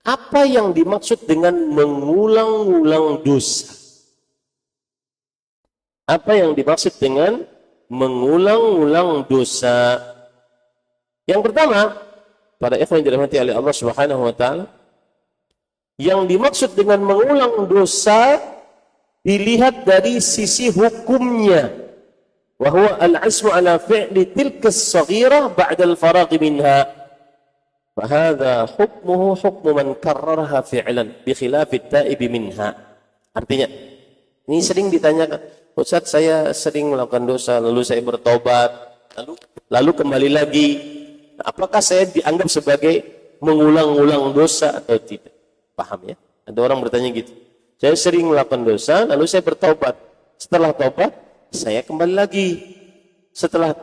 Apa yang dimaksud dengan mengulang-ulang dosa? Apa yang dimaksud dengan mengulang-ulang dosa? Yang pertama, para ikhwan yang dirahmati oleh Allah Subhanahu wa taala, yang dimaksud dengan mengulang dosa dilihat dari sisi hukumnya, wa huwa al-'azmu ala fi'li tilka as-saghirah ba'da al-faragh minha. Fa hadha hukmuhu hukmu man karraraha fi'lan bi khilafi at-ta'ib minha. Artinya, ini sering ditanyakan, Ustaz, saya sering melakukan dosa lalu saya bertobat, lalu kembali lagi. Apakah saya dianggap sebagai mengulang-ulang dosa atau tidak? Paham ya? Ada orang bertanya gitu. Saya sering melakukan dosa, lalu saya bertobat. Setelah tobat, saya kembali lagi. Setelah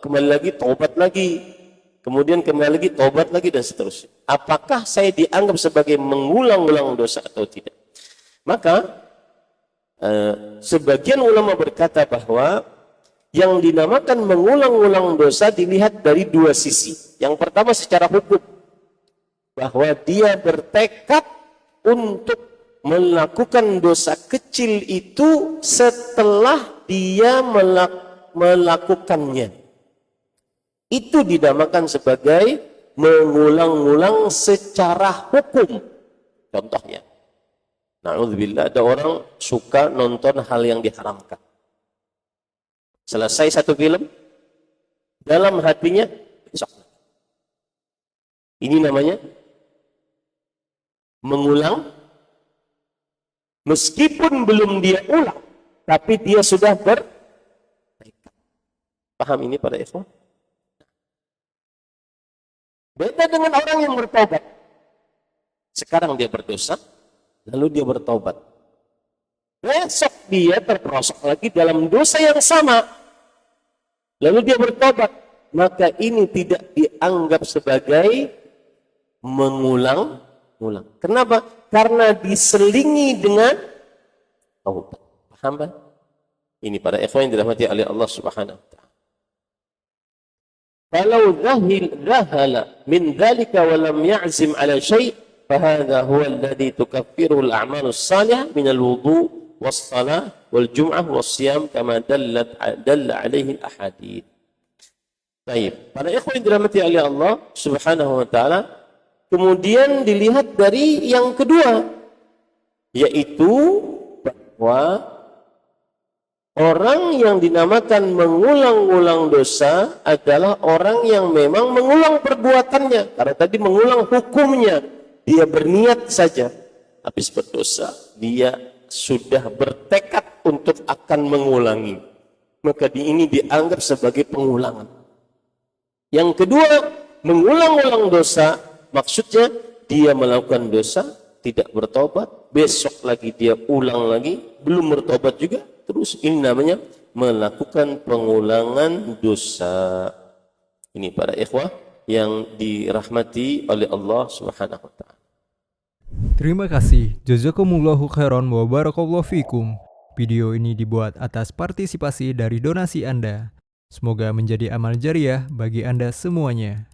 kembali lagi, tobat lagi. Kemudian kembali lagi, tobat lagi, dan seterusnya. Apakah saya dianggap sebagai mengulang-ulang dosa atau tidak? Maka, sebagian ulama berkata bahwa yang dinamakan mengulang-ulang dosa dilihat dari dua sisi. Yang pertama secara hukum, bahwa dia bertekad untuk melakukan dosa kecil itu setelah dia melakukannya. Itu dinamakan sebagai mengulang-ulang secara hukum. Contohnya, na'udzubillah, ada orang suka nonton hal yang diharamkan. Selesai satu film, dalam hatinya, besok. Ini namanya mengulang, meskipun belum dia ulang, tapi dia sudah bertekad. Paham ini para ikhwan? Beda dengan orang yang bertobat. Sekarang dia berdosa, lalu dia bertobat. Besok dia terperosok lagi dalam dosa yang sama. Lalu dia bertobat, maka ini tidak dianggap sebagai mengulang-ulang. Kenapa? Karena diselingi dengan taubat. Paham kan? Ini para ikhwan yang dirahmati oleh Allah Subhanahu wa taala. Kalau zahala min dzalika wa lam ya'zim ala syai', fa hadha huwa alladhi tukaffiru al-a'malu as-salihah min al-wudu' was-salah wal-jum'ah was-siyam kama dalla alaihi al-ahadith. Baik, para ikhwan yang dirahmati oleh Allah Subhanahu wa taala, kemudian dilihat dari yang kedua, yaitu bahwa orang yang dinamakan mengulang-ulang dosa adalah orang yang memang mengulang perbuatannya. Karena tadi mengulang hukumnya, dia berniat saja, habis berdosa dia sudah bertekad untuk akan mengulangi, maka ini dianggap sebagai pengulangan. Yang kedua, mengulang-ulang dosa, maksudnya dia melakukan dosa, tidak bertobat, besok lagi dia ulang lagi, belum bertobat juga, terus ini namanya melakukan pengulangan dosa. Ini para ikhwah yang dirahmati oleh Allah Subhanahu wa taala. Terima kasih. Jazakumullahu khairan wa barakallahu fikum. Video ini dibuat atas partisipasi dari donasi Anda. Semoga menjadi amal jariah bagi Anda semuanya.